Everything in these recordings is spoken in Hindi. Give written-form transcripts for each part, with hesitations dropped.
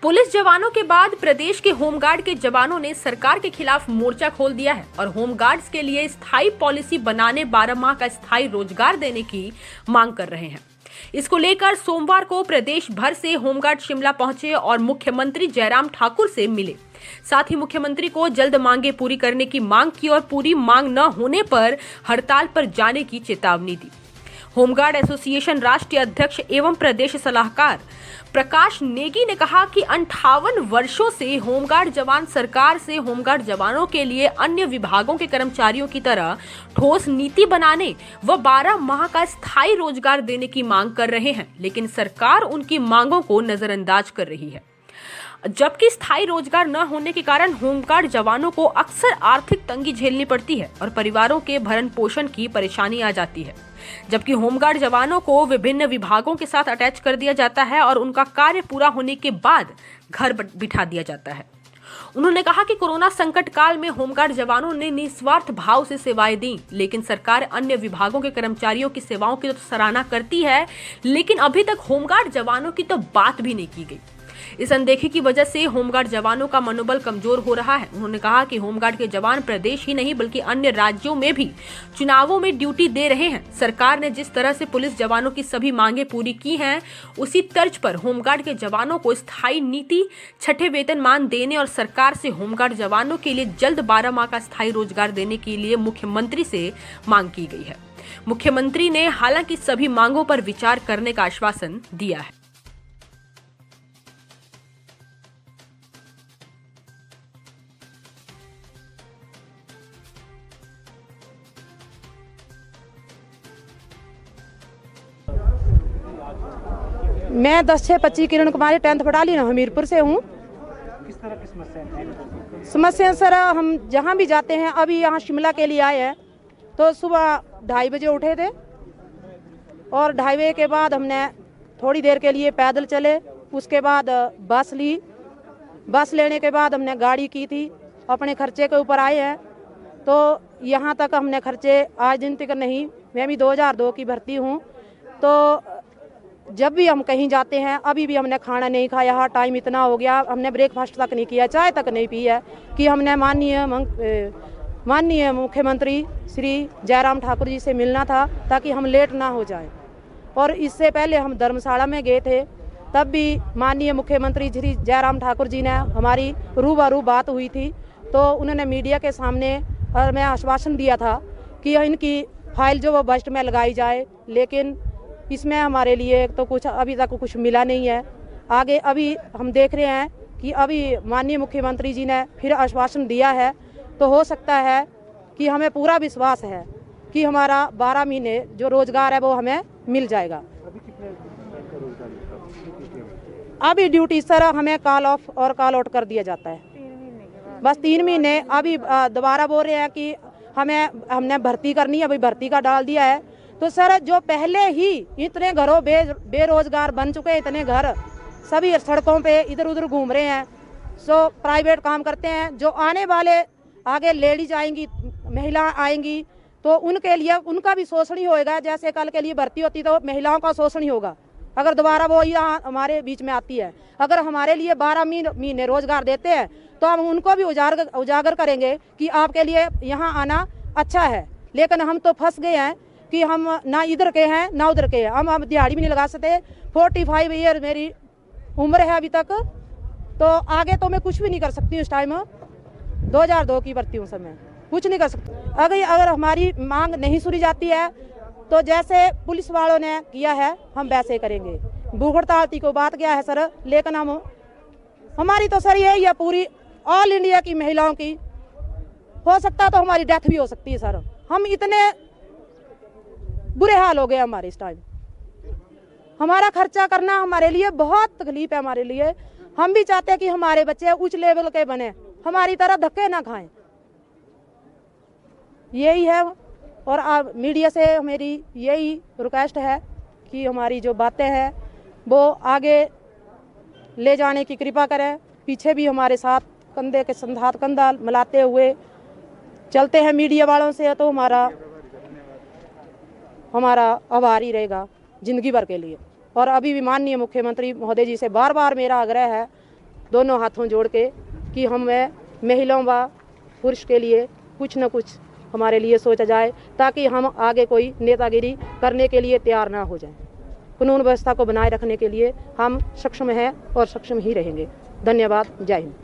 पुलिस जवानों के बाद प्रदेश के होमगार्ड के जवानों ने सरकार के खिलाफ मोर्चा खोल दिया है और होमगार्ड्स के लिए स्थायी पॉलिसी बनाने 12 माह का स्थायी रोजगार देने की मांग कर रहे हैं। इसको लेकर सोमवार को प्रदेश भर से होमगार्ड शिमला पहुंचे और मुख्यमंत्री जयराम ठाकुर से मिले। साथ ही मुख्यमंत्री को जल्द मांगे पूरी करने की मांग की और पूरी मांग न होने पर हड़ताल पर जाने की चेतावनी दी। होमगार्ड एसोसिएशन राष्ट्रीय अध्यक्ष एवं प्रदेश सलाहकार प्रकाश नेगी ने कहा कि 58 वर्षों से होमगार्ड जवान सरकार से होमगार्ड जवानों के लिए अन्य विभागों के कर्मचारियों की तरह ठोस नीति बनाने व 12 माह का स्थायी रोजगार देने की मांग कर रहे हैं, लेकिन सरकार उनकी मांगों को नजरअंदाज कर रही है। जबकि स्थायी रोजगार न होने के कारण होमगार्ड जवानों को अक्सर आर्थिक तंगी झेलनी पड़ती है और परिवारों के भरण पोषण की परेशानी आ जाती है। जबकि होमगार्ड जवानों को विभिन्न विभागों के साथ अटैच कर दिया जाता है और उनका कार्य पूरा होने के बाद घर बिठा दिया जाता है। उन्होंने कहा कि कोरोना संकट काल में होमगार्ड जवानों ने निस्वार्थ भाव से सेवाएं दी, लेकिन सरकार अन्य विभागों के कर्मचारियों की सेवाओं की तो सराहना करती है, लेकिन अभी तक होमगार्ड जवानों की तो बात भी नहीं की गई। इस अनदेखी की वजह से होमगार्ड जवानों का मनोबल कमजोर हो रहा है। उन्होंने कहा कि होमगार्ड के जवान प्रदेश ही नहीं बल्कि अन्य राज्यों में भी चुनावों में ड्यूटी दे रहे हैं। सरकार ने जिस तरह से पुलिस जवानों की सभी मांगे पूरी की हैं, उसी तर्ज पर होमगार्ड के जवानों को स्थायी नीति, छठे वेतनमान देने और सरकार से होमगार्ड जवानों के लिए जल्द 12 माह का स्थायी रोजगार देने के लिए मुख्यमंत्री से मांग की गई है। मुख्यमंत्री ने हालांकि सभी मांगों पर विचार करने का आश्वासन दिया है। मैं 10/6/25 किरण कुमारी 10th बटालियन हमीरपुर से हूँ। किस तरह की समस्या सर, हम जहाँ भी जाते हैं, अभी यहाँ शिमला के लिए आए हैं तो सुबह 2:30 बजे उठे थे और 2:30 बजे के बाद हमने थोड़ी देर के लिए पैदल चले, उसके बाद बस ली। बस लेने के बाद हमने गाड़ी की थी, अपने खर्चे के ऊपर आए हैं। तो यहाँ तक हमने खर्चे आज दिन तक नहीं, मैं भी 2002 की भर्ती हूँ। तो जब भी हम कहीं जाते हैं, अभी भी हमने खाना नहीं खाया है, टाइम इतना हो गया, हमने ब्रेकफास्ट तक नहीं किया, चाय तक नहीं पी है कि हमने माननीय मुख्यमंत्री श्री जयराम ठाकुर जी से मिलना था ताकि हम लेट ना हो जाएं। और इससे पहले हम धर्मशाला में गए थे, तब भी माननीय मुख्यमंत्री श्री जयराम ठाकुर जी ने हमारी रूबरू बात हुई थी। तो उन्होंने मीडिया के सामने हमें आश्वासन दिया था कि इनकी फाइल जो वो बजट में लगाई जाए, लेकिन इसमें हमारे लिए तो कुछ अभी तक कुछ मिला नहीं है। आगे अभी हम देख रहे हैं कि अभी माननीय मुख्यमंत्री जी ने फिर आश्वासन दिया है, तो हो सकता है कि हमें पूरा विश्वास है कि हमारा 12 महीने जो रोजगार है वो हमें मिल जाएगा। अभी ड्यूटी सर हमें कॉल ऑफ और कॉल आउट कर दिया जाता है, बस 3 महीने। अभी दोबारा बोल रहे हैं कि हमने भर्ती करनी है, अभी भर्ती का डाल दिया है। तो सर जो पहले ही इतने घरों बेरोजगार बन चुके, इतने घर सभी सड़कों पे इधर उधर घूम रहे हैं, सो प्राइवेट काम करते हैं। जो आने वाले आगे लेडीज आएंगी, महिला आएंगी, तो उनके लिए उनका भी शोषण ही होएगा। जैसे कल के लिए भर्ती होती तो महिलाओं का शोषण ही होगा अगर दोबारा वो यहाँ हमारे बीच में आती है। अगर हमारे लिए 12 महीने रोजगार देते हैं तो हम उनको भी उजागर करेंगे कि आपके लिए यहाँ आना अच्छा है। लेकिन हम तो फंस गए हैं कि हम ना इधर के हैं ना उधर के हैं, हम दिहाड़ी भी नहीं लगा सकते। 45 ईयर मेरी उम्र है अभी तक, तो आगे तो मैं कुछ भी नहीं कर सकती। उस टाइम 2002 की भर्ती हूँ सर, मैं कुछ नहीं कर सकती। अगर हमारी मांग नहीं सुनी जाती है तो जैसे पुलिस वालों ने किया है हम वैसे करेंगे। भूख हड़ताल को बात किया है सर, लेकिन हमारी तो सर यही है पूरी ऑल इंडिया की महिलाओं की, हो सकता है तो हमारी डेथ भी हो सकती है सर। हम इतने बुरे हाल हो गए हमारे इस टाइम। हमारा खर्चा करना हमारे लिए बहुत तकलीफ है। हमारे लिए हम भी चाहते हैं कि हमारे बच्चे उच्च लेवल के बने, हमारी तरह धक्के ना खाएं, यही है। और आप मीडिया से मेरी यही रिक्वेस्ट है कि हमारी जो बातें हैं वो आगे ले जाने की कृपा करें। पीछे भी हमारे साथ कंधे के साथ कंधा मिलाते हुए चलते हैं मीडिया वालों से, तो हमारा आभारी रहेगा जिंदगी भर के लिए। और अभी भी माननीय मुख्यमंत्री महोदय जी से बार बार मेरा आग्रह है दोनों हाथों जोड़ के कि हम महिलाओं व पुरुष के लिए कुछ न कुछ हमारे लिए सोचा जाए, ताकि हम आगे कोई नेतागिरी करने के लिए तैयार ना हो जाएं। कानून व्यवस्था को बनाए रखने के लिए हम सक्षम हैं और सक्षम ही रहेंगे। धन्यवाद। जय हिंद।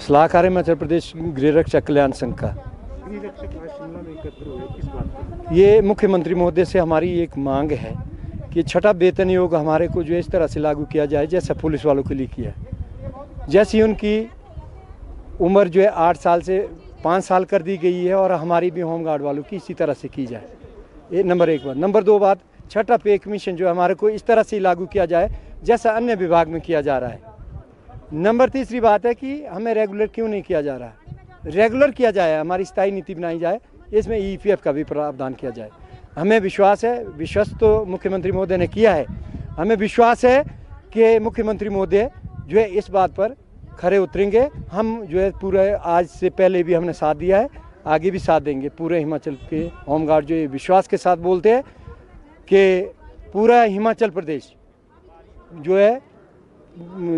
सलाहकार हिमाचल प्रदेश गृह रक्षक कल्याण संघ का शिमला में एकत्र हुए, किस बात पर? ये मुख्यमंत्री महोदय से हमारी एक मांग है कि छठा वेतन योग हमारे को जो इस तरह से लागू किया जाए जैसा पुलिस वालों के लिए किया है। जैसी उनकी उम्र जो है 8 साल से 5 साल कर दी गई है, और हमारी भी होमगार्ड वालों की इसी तरह से की जाए। ये नंबर 1 बात। नंबर 2 बात, छठा पे कमीशन जो है हमारे को इस तरह से लागू किया जाए जैसा अन्य विभाग में किया जा रहा है। नंबर 3 बात है कि हमें रेगुलर क्यों नहीं किया जा रहा है। रेगुलर किया जाए, हमारी स्थायी नीति बनाई जाए, इसमें EPF का भी प्रावधान किया जाए। हमें विश्वास है, विश्वास तो मुख्यमंत्री महोदय ने किया है, हमें विश्वास है कि मुख्यमंत्री महोदय जो है इस बात पर खरे उतरेंगे। हम जो है पूरे आज से पहले भी हमने साथ दिया है, आगे भी साथ देंगे। पूरे हिमाचल के होमगार्ड जो ये विश्वास के साथ बोलते हैं कि पूरा हिमाचल प्रदेश जो है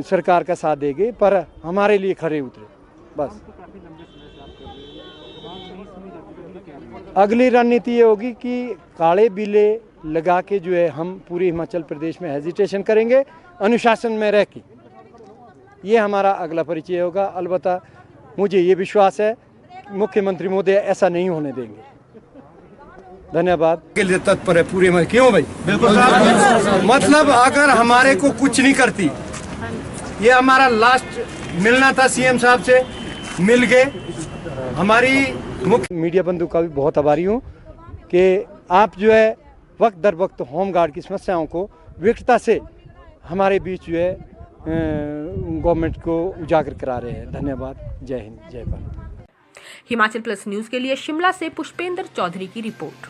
सरकार का साथ देंगे, पर हमारे लिए खरे उतरे बस। काफी लंबे समय से आप कर रहे हो, बात नहीं सुनी जाती तो अगली क्या है? अगली रणनीति ये होगी कि काले बिले लगा के जो है हम पूरे हिमाचल प्रदेश में हेजिटेशन करेंगे, अनुशासन में रह के। ये हमारा अगला परिचय होगा। अलबत्ता मुझे ये विश्वास है मुख्यमंत्री महोदय ऐसा नहीं होने देंगे। धन्यवाद के लिए तत्पर है पूरे में। क्यों भाई? बिल्कुल। मतलब अगर हमारे को कुछ नहीं करती, ये हमारा लास्ट मिलना था CM साहब से, मिल गए। हमारी मुख्य मीडिया बंधु का भी बहुत आभारी हूँ कि आप जो है वक्त दर वक्त होमगार्ड की समस्याओं को विकटता से हमारे बीच जो है गवर्नमेंट को उजागर करा रहे हैं। धन्यवाद। जय हिंद, जय भारत। हिमाचल प्लस न्यूज के लिए शिमला से पुष्पेंद्र चौधरी की रिपोर्ट।